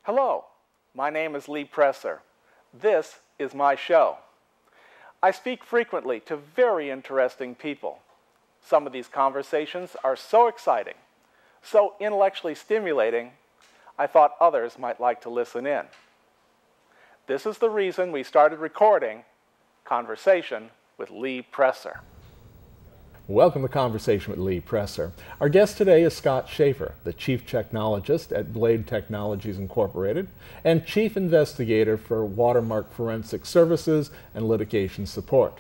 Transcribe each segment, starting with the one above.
Hello, my name is Lee Presser. This is my show. I speak frequently to very interesting people. Some of these conversations are so exciting, so intellectually stimulating, I thought others might like to listen in. This is the reason we started recording Conversation with Lee Presser. Welcome to Conversation with Lee Presser. Our guest today is Scott Schaffer, the Chief Technologist at Blade Technologies Incorporated and Chief Investigator for Watermark Forensic Services and Litigation Support.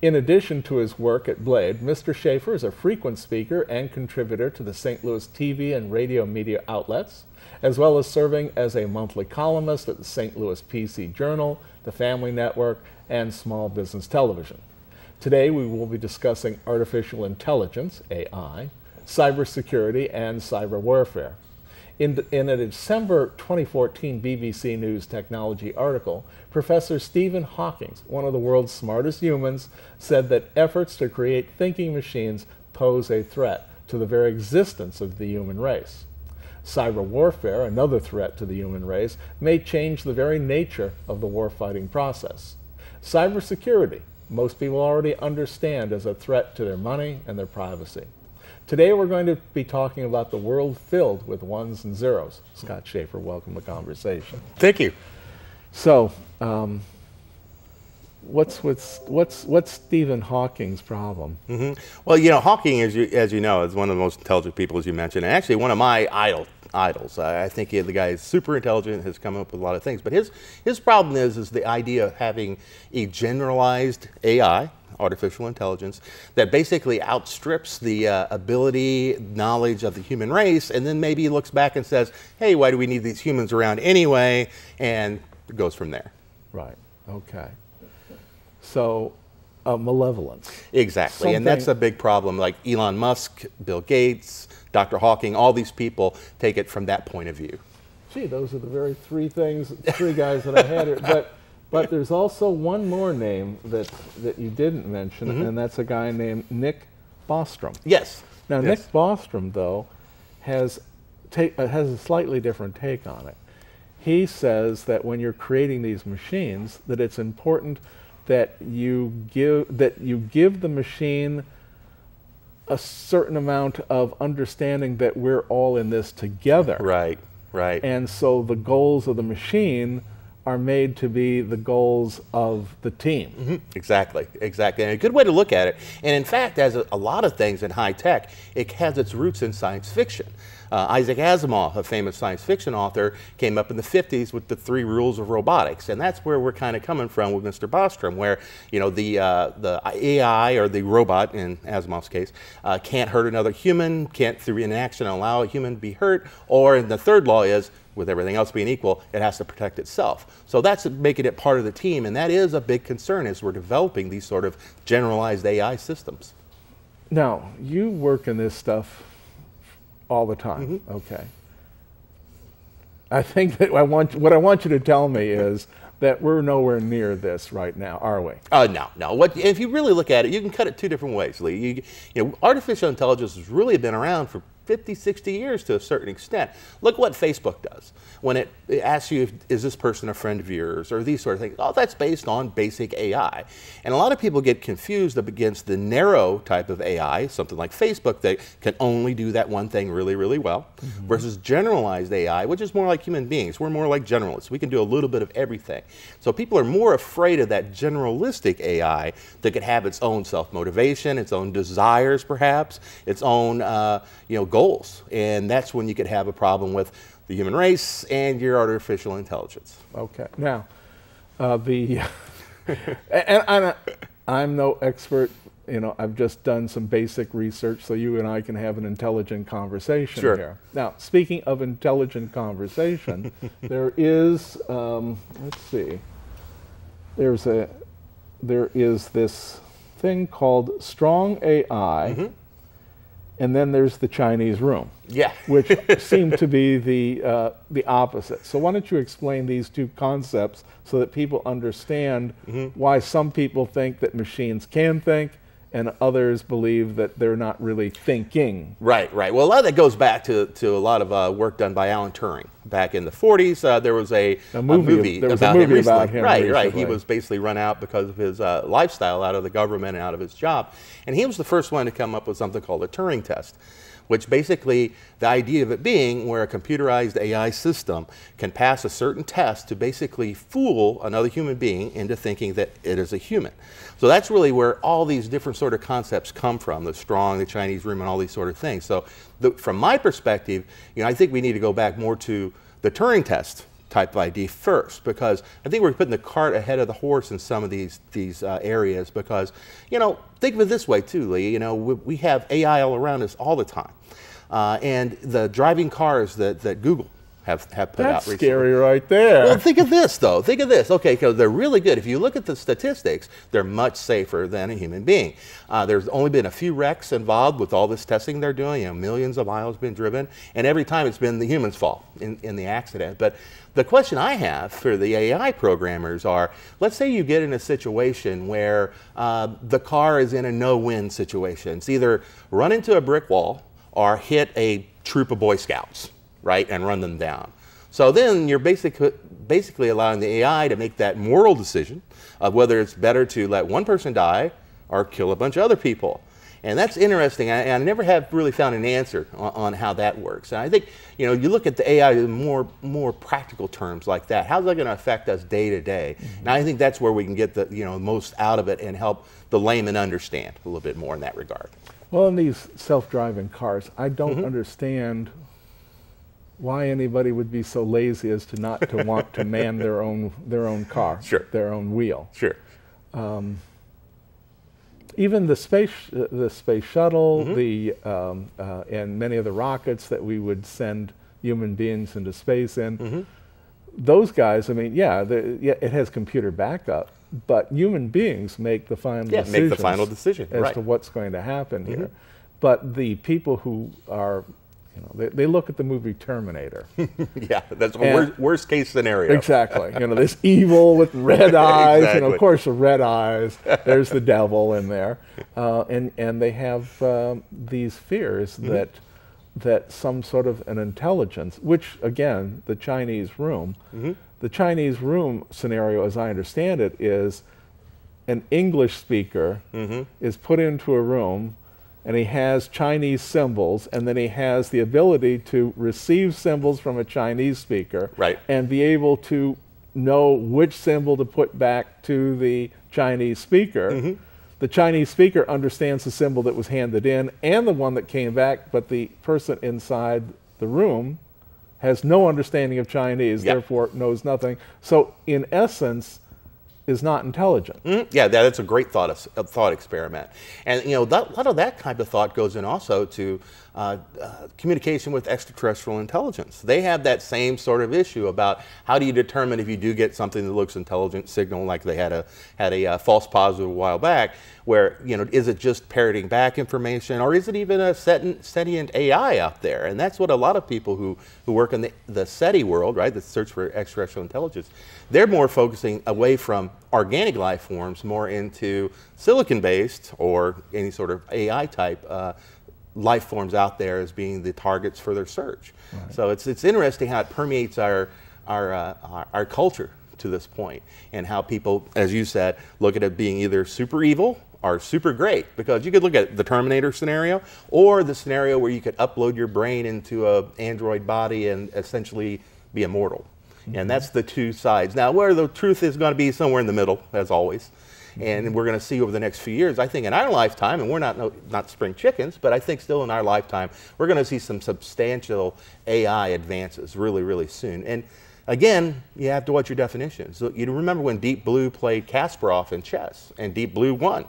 In addition to his work at Blade, Mr. Schaffer is a frequent speaker and contributor to the St. Louis TV and radio media outlets, as well as serving as a monthly columnist at the St. Louis PC Journal, the Family Network, and Small Business Television. Today we will be discussing artificial intelligence, AI, cybersecurity, and cyber warfare. In a December 2014 BBC News Technology article, Professor Stephen Hawking, one of the world's smartest humans, said that efforts to create thinking machines pose a threat to the very existence of the human race. Cyber warfare, another threat to the human race, may change the very nature of the warfighting process. Cybersecurity, most people already understand as a threat to their money and their privacy. Today we're going to be talking about the world filled with ones and zeros. Scott Schaffer, welcome to Conversation. Thank you. So, what's Stephen Hawking's problem? Well, you know, Hawking, as you know, is one of the most intelligent people, as you mentioned, and actually one of my idols. I think the guy is super intelligent, has come up with a lot of things. But his problem is the idea of having a generalized AI, artificial intelligence, that basically outstrips the ability, knowledge of the human race, and then maybe looks back and says, hey, why do we need these humans around anyway? And it goes from there. Right, okay. So, malevolence. Exactly, and that's a big problem. Like Elon Musk, Bill Gates, Dr. Hawking, all these people take it from that point of view. Gee, those are the very three guys that I had here. But there's also one more name that you didn't mention, and that's a guy named Nick Bostrom. Yes. Now, Nick Bostrom, though, has a slightly different take on it. He says that when you're creating these machines, that it's important that you give the machine a certain amount of understanding that we're all in this together. Right, right. And so the goals of the machine are made to be the goals of the team. Exactly, exactly. And a good way to look at it, and in fact, as a lot of things in high tech, it has its roots in science fiction. Isaac Asimov, a famous science fiction author, came up in the 50s with the 3 rules of robotics, and that's where we're kind of coming from with Mr. Bostrom, where the AI, or the robot in Asimov's case, can't hurt another human, can't through inaction allow a human to be hurt, or the third law is, with everything else being equal, it has to protect itself. So that's making it part of the team, and that is a big concern as we're developing these sort of generalized AI systems. Now, you work in this stuff all the time, okay. I think that what I want you to tell me is that we're nowhere near this right now, are we? No. If you really look at it, you can cut it 2 different ways, Lee. Artificial intelligence has really been around for 50, 60 years to a certain extent. Look what Facebook does. When it asks you, is this person a friend of yours, or these sort of things, all that's based on basic AI. And a lot of people get confused up against the narrow type of AI, something like Facebook that can only do that one thing really, really well, versus generalized AI, which is more like human beings. We're more like generalists. We can do a little bit of everything. So people are more afraid of that generalistic AI that could have its own self-motivation, its own desires perhaps, its own goals, and that's when you could have a problem with the human race and your artificial intelligence. Okay. Now, and I'm no expert. I've just done some basic research, so you and I can have an intelligent conversation here. Now, speaking of intelligent conversation, there is, let's see, there is this thing called Strong AI. And then there's the Chinese room, which seem to be the opposite. So why don't you explain these 2 concepts so that people understand why some people think that machines can think and others believe that they're not really thinking. Right, right. Well, a lot of that goes back to a lot of work done by Alan Turing. Back in the 40s, there was a movie about him recently. Right. He was basically run out because of his lifestyle, out of the government and out of his job. And he was the first one to come up with something called a Turing test, which basically, the idea of it being where a computerized AI system can pass a certain test to basically fool another human being into thinking that it is a human. So that's really where all these different sort of concepts come from, the strong, the Chinese room, and all these sort of things. So from my perspective, I think we need to go back more to the Turing test type of idea first, because I think we're putting the cart ahead of the horse in some of these areas, because, think of it this way too, Lee, we have AI all around us all the time. And the driving cars that Google have put out recently. That's scary right there. Well, think of this, though. Think of this. Okay, because they're really good. If you look at the statistics, they're much safer than a human being. There's only been a few wrecks involved with all this testing they're doing. Millions of miles been driven, and every time it's been the human's fault in the accident. But the question I have for the AI programmers are, let's say you get in a situation where the car is in a no-win situation. It's either run into a brick wall or hit a troop of Boy Scouts, right, and run them down. So then you're basically allowing the AI to make that moral decision of whether it's better to let one person die or kill a bunch of other people. And that's interesting. I never have really found an answer on how that works. And I think, you look at the AI in more practical terms like that. How's that going to affect us day to day? And I think that's where we can get the most out of it and help the layman understand a little bit more in that regard. Well, in these self-driving cars, I don't understand why anybody would be so lazy as to not to want to man their own car, sure, their own wheel. Sure. Even the space shuttle, and many of the rockets that we would send human beings into space in, those guys, I mean, it has computer backup, but human beings make the final decision as to what's going to happen here. But the people who are, they look at the movie Terminator. Yeah, that's a worst case scenario. Exactly. This evil with red eyes, and of course the red eyes, there's the devil in there. And they have these fears that some sort of an intelligence, which again, the Chinese room scenario, as I understand it, is an English speaker is put into a room, and he has Chinese symbols, and then he has the ability to receive symbols from a Chinese speaker, and be able to know which symbol to put back to the Chinese speaker. The Chinese speaker understands the symbol that was handed in and the one that came back, but the person inside the room has no understanding of Chinese, therefore knows nothing. So in essence, is not intelligent. Yeah, that's a great thought experiment. And a lot of that type of thought goes in also to communication with extraterrestrial intelligence. They have that same sort of issue about how do you determine if you do get something that looks intelligent signal, like they had a false positive a while back, where is it just parroting back information, or is it even a sentient AI out there? And that's what a lot of people who work in the SETI world, right, the search for extraterrestrial intelligence, they're more focusing away from organic life forms, more into silicon-based or any sort of AI type life forms out there as being the targets for their search. So it's interesting how it permeates our culture to this point, and how people, as you said, look at it being either super evil or super great. Because you could look at the Terminator scenario, or the scenario where you could upload your brain into an android body and essentially be immortal. And that's the two sides. Now, where the truth is going to be somewhere in the middle, as always. And we're going to see over the next few years, I think in our lifetime, and we're not spring chickens, but I think still in our lifetime, we're going to see some substantial AI advances really, really soon. And again, you have to watch your definitions. So you remember when Deep Blue played Kasparov in chess, and Deep Blue won.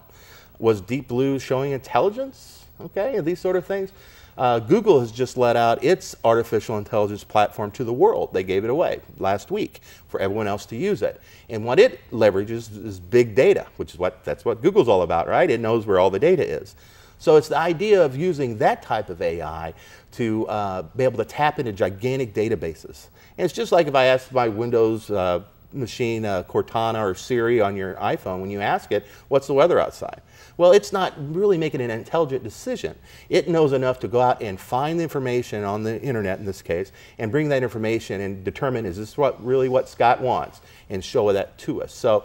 Was Deep Blue showing intelligence? Okay, and these sort of things. Google has just let out its artificial intelligence platform to the world. They gave it away last week for everyone else to use it. And what it leverages is big data, which is that's what Google's all about, right? It knows where all the data is. So it's the idea of using that type of AI to be able to tap into gigantic databases. And it's just like if I asked my Windows machine, Cortana or Siri on your iPhone, when you ask it, what's the weather outside? Well, it's not really making an intelligent decision. It knows enough to go out and find the information on the internet, in this case, and bring that information and determine, is this really what Scott wants, and show that to us. So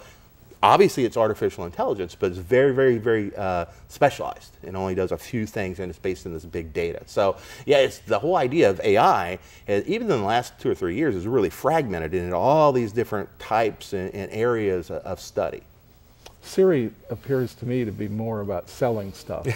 obviously it's artificial intelligence, but it's very, very, very specialized. It only does a few things, and it's based on this big data. So yeah, it's the whole idea of AI, even in the last 2 or 3 years, is really fragmented into all these different types and areas of study. Siri appears to me to be more about selling stuff.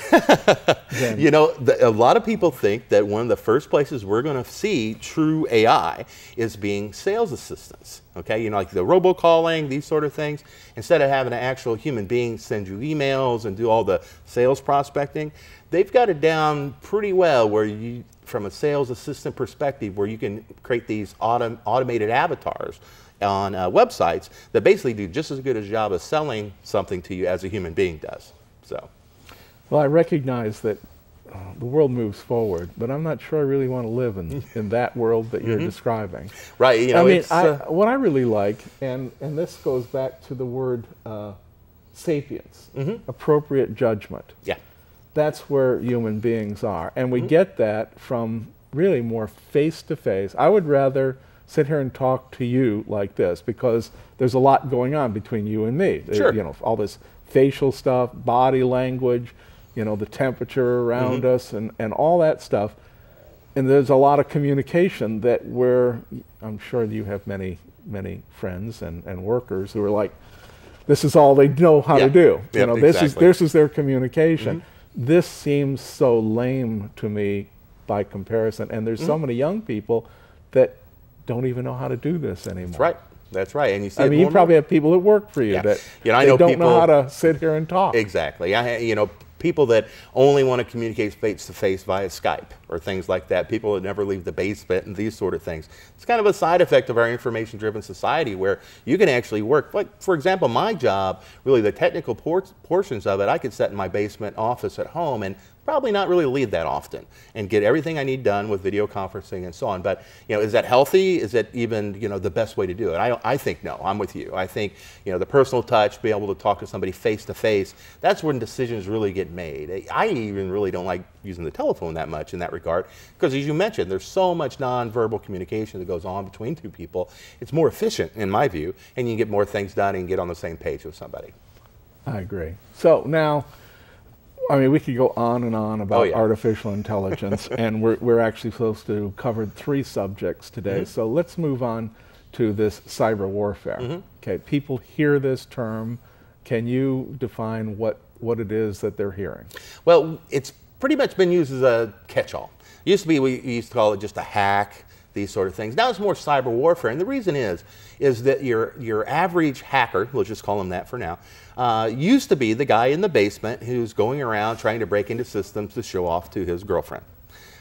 You know, a lot of people think that one of the first places we're going to see true AI is being sales assistants. Okay, you know, like the robocalling, these sort of things. Instead of having an actual human being send you emails and do all the sales prospecting, they've got it down pretty well where you, from a sales assistant perspective, where you can create these automated avatars on websites that basically do just as good a job of selling something to you as a human being does. So, well, I recognize that the world moves forward, but I'm not sure I really want to live in that world that you're describing. Right. You know, I mean, what I really like, and this goes back to the word sapience, appropriate judgment. Yeah. That's where human beings are, and we get that from really more face-to-face. I would rather sit here and talk to you like this, because there's a lot going on between you and me. Sure. You know, all this facial stuff, body language, you know, the temperature around us, and all that stuff. And there's a lot of communication that I'm sure you have many friends and workers who are like, this is all they know how to do. You know, exactly. this is their communication. This seems so lame to me by comparison. And there's so many young people that don't even know how to do this anymore. That's right. That's right. And you see, I mean, you probably have people that work for you that you know, I know don't people, know how to sit here and talk. Exactly. You know, people that only want to communicate face-to-face via Skype or things like that, people that never leave the basement and these sort of things. It's kind of a side effect of our information-driven society where you can actually work. Like, for example, my job, really the technical portions of it, I could sit in my basement office at home and probably not really leave that often and get everything I need done with video conferencing and so on. But, you know, is that healthy? Is that even, you know, the best way to do it? I think no. I'm with you. I think, you know, the personal touch, be able to talk to somebody face to face, that's when decisions really get made. I even really don't like using the telephone that much in that regard because, as you mentioned, there's so much nonverbal communication that goes on between two people. It's more efficient, in my view, and you can get more things done and get on the same page with somebody. I agree. So now, I mean, we could go on and on about artificial intelligence, and we're actually supposed to cover 3 subjects today. So let's move on to this cyber warfare. Okay, people hear this term. Can you define what it is that they're hearing? Well, it's pretty much been used as a catch-all. Used to be, we used to call it just a hack, these sort of things. Now it's more cyber warfare, and the reason is that your average hacker, we'll just call him that for now, used to be the guy in the basement who's going around trying to break into systems to show off to his girlfriend.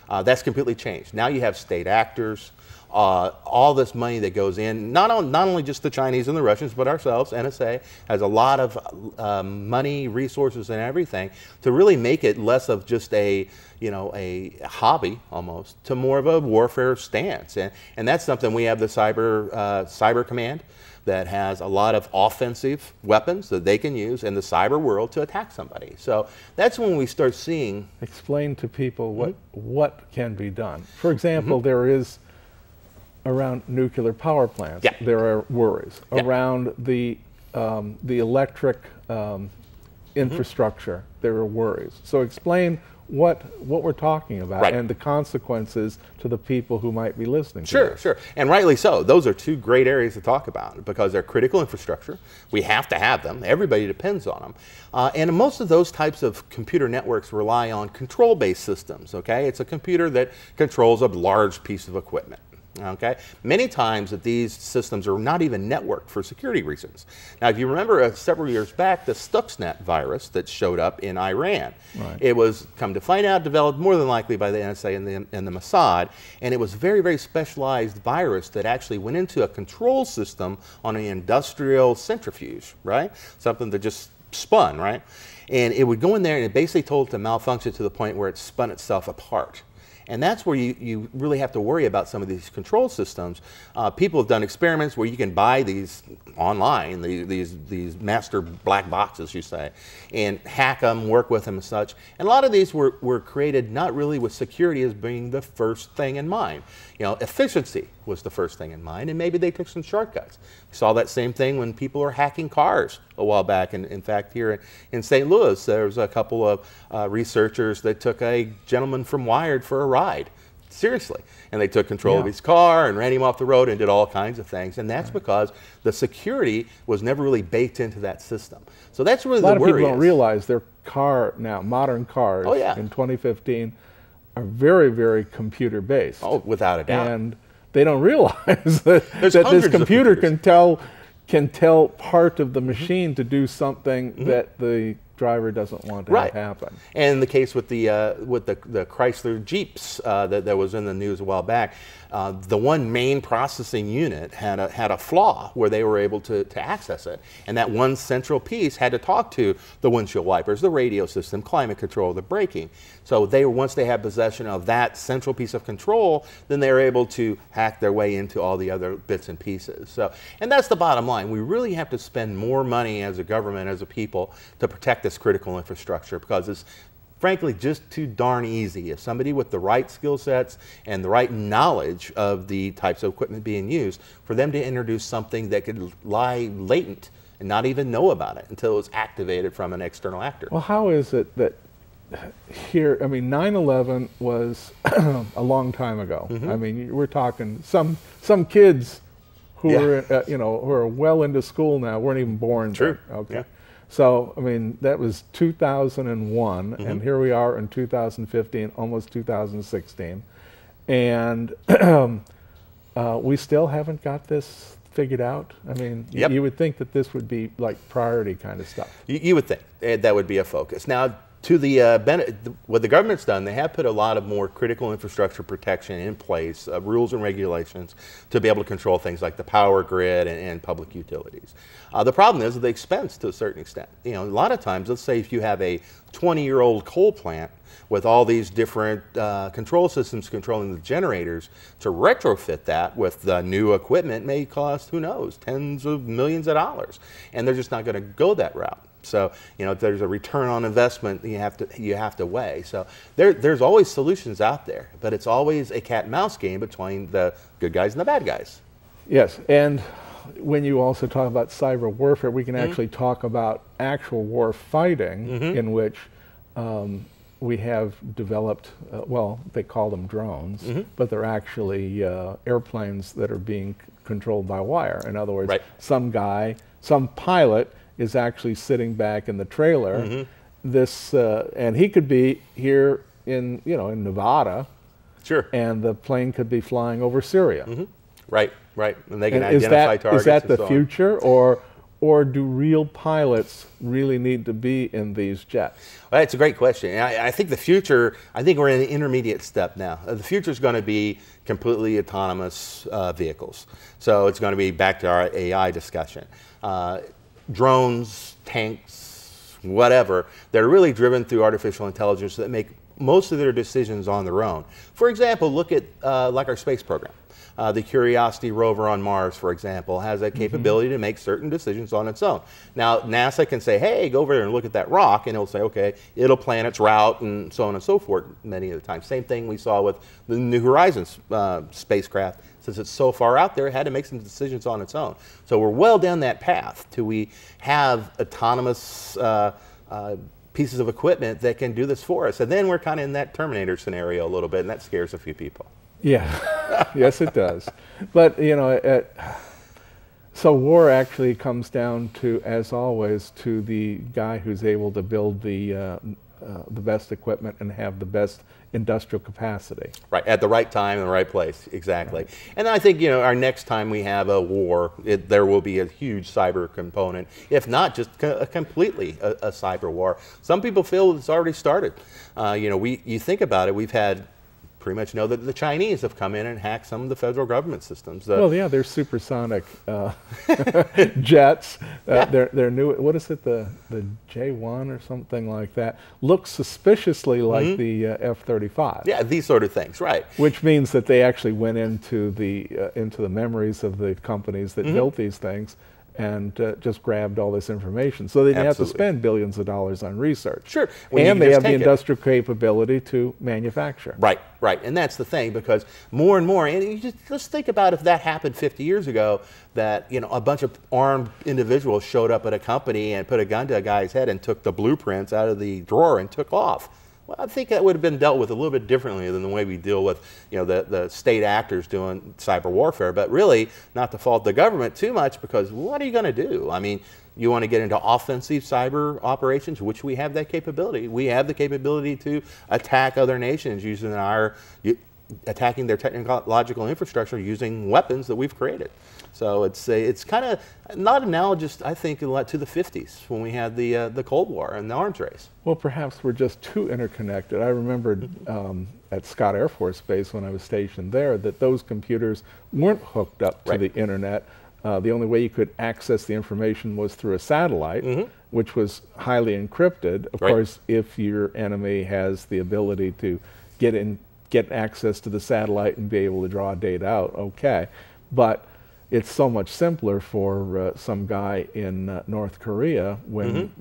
That's completely changed. Now you have state actors, all this money that goes in, not only just the Chinese and the Russians, but ourselves. NSA has a lot of money, resources, and everything to really make it less of just a hobby almost to more of a warfare stance. And that's something we have the cyber command that has a lot of offensive weapons that they can use in the cyber world to attack somebody. So that's when we start seeing. Explain to people what can be done. For example, there is around nuclear power plants, there are worries. Around the electric infrastructure, there are worries. So explain what we're talking about and the consequences to the people who might be listening to this. Sure. And rightly so. Those are 2 great areas to talk about because they're critical infrastructure. We have to have them. Everybody depends on them. And most of those types of computer networks rely on control-based systems, okay? It's a computer that controls a large piece of equipment. Okay, many times that these systems are not even networked for security reasons. Now, if you remember several years back, the Stuxnet virus that showed up in Iran, it was, come to find out, developed more than likely by the NSA and the Mossad, and it was a very, very specialized virus that actually went into a control system on an industrial centrifuge, right? Something that just spun, right? And it would go in there and it basically told it to malfunction to the point where it spun itself apart. And that's where you really have to worry about some of these control systems. People have done experiments where you can buy these online, these master black boxes, you say, and hack them, work with them and such. And a lot of these were created not really with security as being the first thing in mind. You know, efficiency was the first thing in mind, and maybe they took some shortcuts. We saw that same thing when people were hacking cars a while back. And in fact, here in St. Louis, there was a couple of researchers that took a gentleman from Wired for a ride. Seriously. And they took control of his car and ran him off the road and did all kinds of things. And that's because the security was never really baked into that system. So that's really the worry. A lot of people don't realize their car now, modern cars in 2015, are very, very computer based. Oh, without a doubt. And they don't realize that this computer can tell part of the machine to do something that the driver doesn't want to have happen. And in the case with the Chrysler Jeeps that was in the news a while back, the one main processing unit had a flaw where they were able to access it. And that one central piece had to talk to the windshield wipers, the radio system, climate control, the braking. So once they had possession of that central piece of control, then they were able to hack their way into all the other bits and pieces. So, and that's the bottom line. We really have to spend more money as a government, as a people, to protect this critical infrastructure, because it's frankly just too darn easy. If somebody with the right skill sets and the right knowledge of the types of equipment being used, for them to introduce something that could lie latent and not even know about it until it was activated from an external actor. Well, how is it that here, I mean, 9/11 was a long time ago. I mean, we're talking some kids who were, who are well into school now weren't even born. True. Then. Okay. So, I mean, that was 2001, and here we are in 2015, almost 2016. And we still haven't got this figured out. I mean, you would think that this would be like priority kind of stuff. You would think that would be a focus. Now, to the what the government's done, they have put a lot of more critical infrastructure protection in place, rules and regulations to be able to control things like the power grid and public utilities. The problem is the expense to a certain extent. You know, a lot of times, let's say if you have a 20-year-old coal plant with all these different control systems controlling the generators, to retrofit that with the new equipment may cost, who knows, tens of millions of dollars. And they're just not going to go that route. So, you know, there's a return on investment you have to weigh. So there's always solutions out there, but it's always a cat and mouse game between the good guys and the bad guys. Yes, and when you also talk about cyber warfare, we can actually talk about actual war fighting in which we have developed, well, they call them drones, but they're actually airplanes that are being controlled by wire. In other words, some guy, some pilot is actually sitting back in the trailer. And he could be here in in Nevada. Sure. And the plane could be flying over Syria. Right. And they can identify targets. Is that the future, or do real pilots really need to be in these jets? Well, that's a great question. I think the future, I think we're in an intermediate step now. The future is going to be completely autonomous vehicles. So it's going to be back to our AI discussion. Drones, tanks, whatever, they're really driven through artificial intelligence that make most of their decisions on their own. For example, look at like our space program. The Curiosity rover on Mars, for example, has a capability to make certain decisions on its own. Now, NASA can say, hey, go over there and look at that rock, and it'll say, okay, it'll plan its route and so on and so forth many of the time. Same thing we saw with the New Horizons spacecraft. Since it's so far out there, it had to make some decisions on its own. So we're well down that path till we have autonomous pieces of equipment that can do this for us. And then we're kind of in that Terminator scenario a little bit, and that scares a few people. Yeah, yes it does. But, so war actually comes down to, as always, to the guy who's able to build the best equipment and have the best industrial capacity. Right, at the right time in the right place, exactly. Right. And I think, our next time we have a war, there will be a huge cyber component, if not just completely a cyber war. Some people feel it's already started. You think about it, we've had pretty much know that the Chinese have come in and hacked some of the federal government systems. Well, yeah, they're supersonic jets. Yeah. They're new. What is it? The J-1 or something like that. Looks suspiciously like the F-35. Yeah, these sort of things, right? Which means that they actually went into the memories of the companies that built these things and just grabbed all this information. So they didn't have to spend billions of dollars on research. Sure. And they have the industrial capability to manufacture. Right, right. And that's the thing, because more and more, and you just think about if that happened 50 years ago, that a bunch of armed individuals showed up at a company and put a gun to a guy's head and took the blueprints out of the drawer and took off. Well, I think that would have been dealt with a little bit differently than the way we deal with, the state actors doing cyber warfare. But really, not to fault the government too much, because what are you going to do? I mean, you want to get into offensive cyber operations, which we have that capability. We have the capability to attack other nations attacking their technological infrastructure using weapons that we've created. So it's kind of not analogous, I think, a lot to the 50s when we had the Cold War and the arms race. Well, perhaps we're just too interconnected. I remembered at Scott Air Force Base when I was stationed there that those computers weren't hooked up to the internet. The only way you could access the information was through a satellite, which was highly encrypted. Of course, if your enemy has the ability to get access to the satellite and be able to draw data out, okay. But it's so much simpler for some guy in North Korea when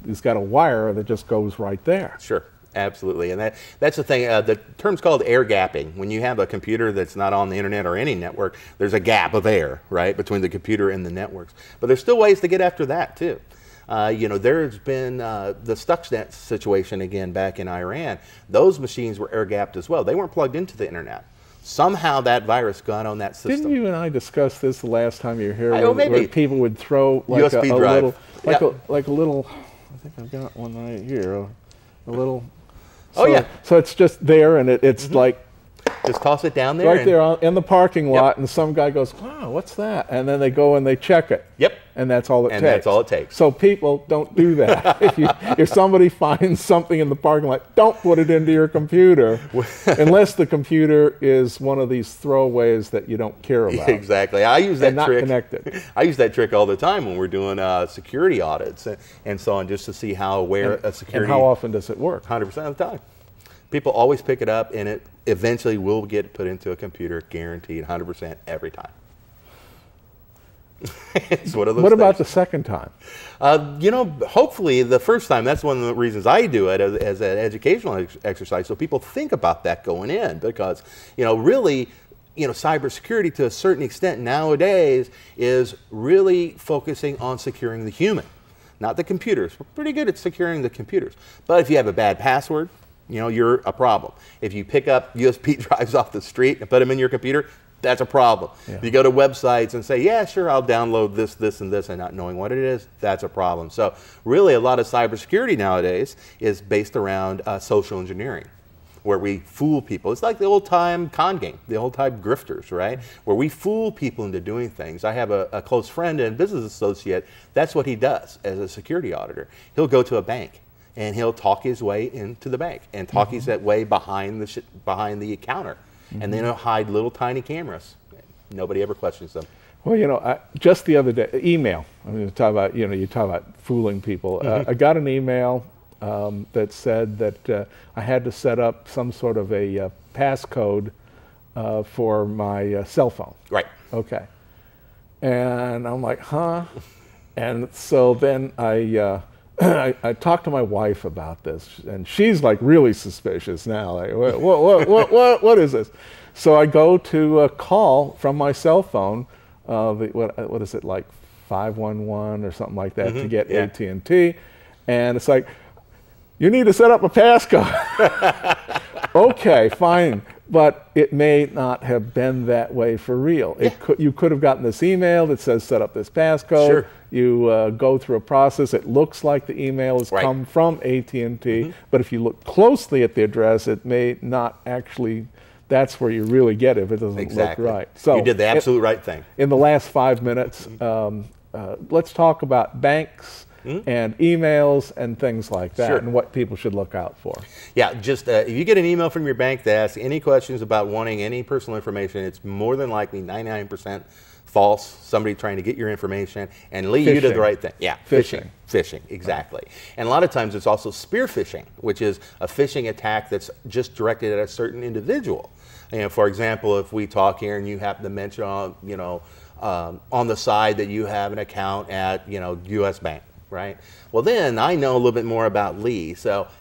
he's got a wire that just goes right there. Sure, absolutely. And that's the thing. The term's called air gapping. When you have a computer that's not on the internet or any network, there's a gap of air, right, between the computer and the networks. But there's still ways to get after that, too. There's been the Stuxnet situation again back in Iran. Those machines were air gapped as well. They weren't plugged into the internet. Somehow that virus got on that system. Didn't you and I discuss this the last time you were here? Maybe. Where people would throw like USB drive. like a little, I think I've got one right here, a little. So, So it's just there, and it's like. Just toss it down there. Right there in the parking lot, and some guy goes, wow, what's that? And then they go and they check it. Yep. And that's all it takes. And that's all it takes. So people, don't do that. If somebody finds something in the parking lot, don't put it into your computer, unless the computer is one of these throwaways that you don't care about. Exactly. I use that not trick. Connected. I use that trick all the time when we're doing security audits and so on, just to see how aware a security. And how often does it work? 100% of the time. People always pick it up, and it eventually will get put into a computer, guaranteed 100% every time. It's one of those What about things. the second time? Hopefully the first time, that's one of the reasons I do it as an educational exercise, so people think about that going in, because, really, cybersecurity to a certain extent nowadays is really focusing on securing the human, not the computers. We're pretty good at securing the computers. But if you have a bad password, you're a problem. If you pick up USB drives off the street and put them in your computer, that's a problem. Yeah. If you go to websites and say, yeah, sure, I'll download this, this, and this, and not knowing what it is, that's a problem. So really a lot of cybersecurity nowadays is based around social engineering, where we fool people. It's like the old-time con game, the old-time grifters, right? Where we fool people into doing things. I have a close friend and business associate. That's what he does as a security auditor. He'll go to a bank, and he'll talk his way into the bank and talk his way behind the counter. And then he'll hide little tiny cameras. Nobody ever questions them. Well, just the other day, email. I mean, you talk about fooling people. I got an email that said that I had to set up some sort of a passcode for my cell phone. Right. Okay. And I'm like, huh? And so then I talked to my wife about this, and she's like really suspicious now. Like, what is this? So I go to a call from my cell phone. What is it, like 511 or something like that, to get AT&T, and it's like, you need to set up a passcode. Okay, fine. But it may not have been that way for real. You could have gotten this email that says set up this passcode. Sure. You go through a process. It looks like the email has come from AT&T, but if you look closely at the address, it may not actually. That's where you really get it if it doesn't look right. So you did the absolute right thing. In the last 5 minutes, let's talk about banks and emails and things like that, Sure. and what people should look out for. Yeah, just if you get an email from your bank that asks any questions about wanting any personal information, it's more than likely 99% false, somebody trying to get your information. And Lee, you did the right thing. Yeah, phishing. Phishing, exactly. Right. And a lot of times it's also spear phishing, which is a phishing attack that's just directed at a certain individual. You know, for example, if we talk here and you happen to mention, on the side that you have an account at, U.S. Bank, right? Well, then I know a little bit more about Lee,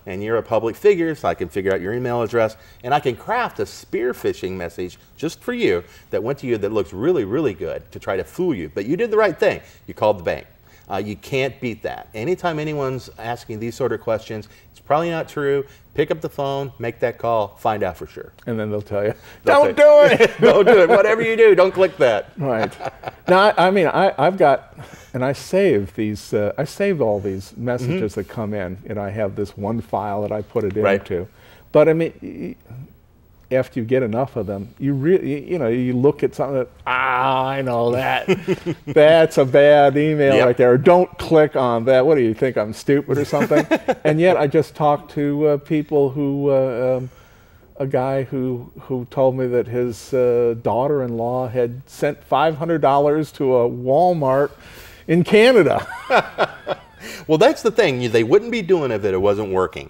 and you're a public figure, so I can figure out your email address, and I can craft a spear phishing message just for you that went to you that looks really, really good to try to fool you. But you did the right thing. You called the bank. You can't beat that. Anytime anyone's asking these sort of questions, it's probably not true. Pick up the phone, make that call, find out for sure. And then they'll tell you, don't do it. Don't do it. Whatever you do, don't click that. Right. Now, I mean, I've got, and I save these, I saved all these messages that come in, and I have this one file that I put it into. But I mean, after you get enough of them, you really, you look at something that, I know that. That's a bad email right there. Or don't click on that. What do you think, I'm stupid or something? And yet I just talked to people who, a guy who told me that his daughter-in-law had sent $500 to a Walmart in Canada. Well, that's the thing. They wouldn't be doing it if it wasn't working.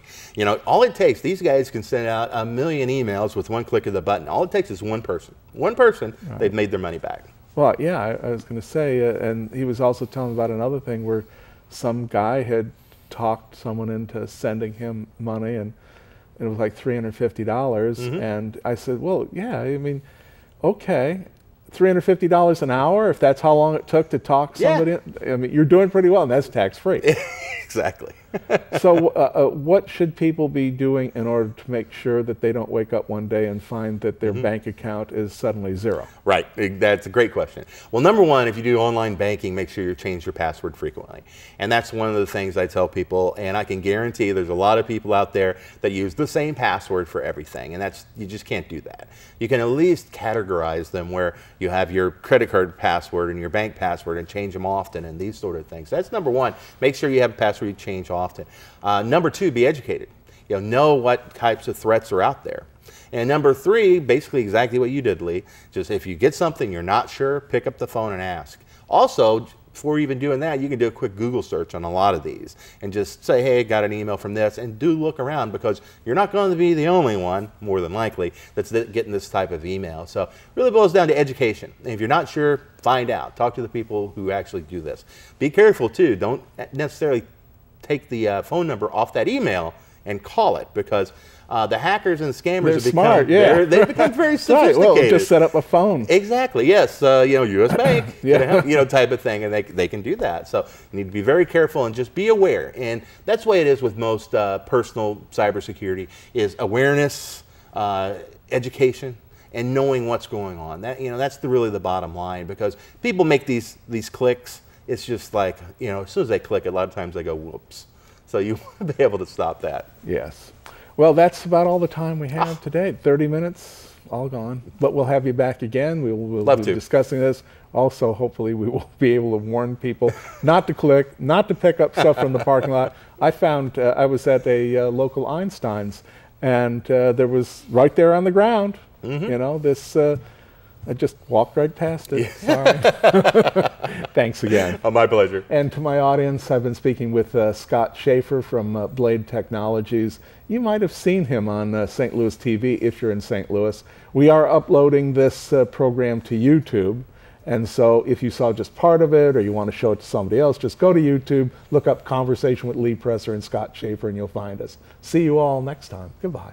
All it takes, these guys can send out 1 million emails with one click of the button. All it takes is one person. One person, right. They've made their money back. Well, yeah, I was going to say, and he was also telling about another thing where some guy had talked someone into sending him money, and it was like $350. And I said, well, yeah, I mean, okay. $350 an hour, if that's how long it took to talk somebody, I mean, you're doing pretty well, and that's tax-free. Exactly. So what should people be doing in order to make sure that they don't wake up one day and find that their bank account is suddenly zero? Right. That's a great question. Well, number one, if you do online banking, make sure you change your password frequently. And that's one of the things I tell people, and I can guarantee there's a lot of people out there that use the same password for everything, and you just can't do that. You can at least categorize them where you have your credit card password and your bank password and change them often and these sort of things. That's number one. Make sure you have a password you change often. Number two, be educated. Know what types of threats are out there. And number three, basically exactly what you did, Lee. Just if you get something you're not sure, pick up the phone and ask. Also, before even doing that, you can do a quick Google search on a lot of these and just say, hey, got an email from this, and do look around, because you're not going to be the only one, more than likely, that's getting this type of email. So it really boils down to education. And if you're not sure, find out. Talk to the people who actually do this. Be careful, too. Don't necessarily take the phone number off that email and call it, because the hackers and scammers have smart, they've become very sophisticated. Right, well, just set up a phone. Exactly, yes, U.S. Bank, type of thing, and they can do that. So you need to be very careful and just be aware. And that's the way it is with most personal cybersecurity, is awareness, education, and knowing what's going on. That's really the bottom line, because people make these clicks. It's just like, as soon as they click, a lot of times they go, whoops. So you want to be able to stop that. Yes. Well, that's about all the time we have today. 30 minutes, all gone. But we'll have you back again. We'll be discussing this. Also, hopefully, we will be able to warn people not to click, not to pick up stuff from the parking lot. I found, I was at a local Einstein's, and there was, right there on the ground, this... I just walked right past it. Sorry. Thanks again. Oh, my pleasure. And to my audience, I've been speaking with Scott Schaffer from Blade Technologies. You might have seen him on St. Louis TV if you're in St. Louis. We are uploading this program to YouTube. And so if you saw just part of it, or you want to show it to somebody else, just go to YouTube, look up Conversation with Lee Presser and Scott Schaffer, and you'll find us. See you all next time. Goodbye.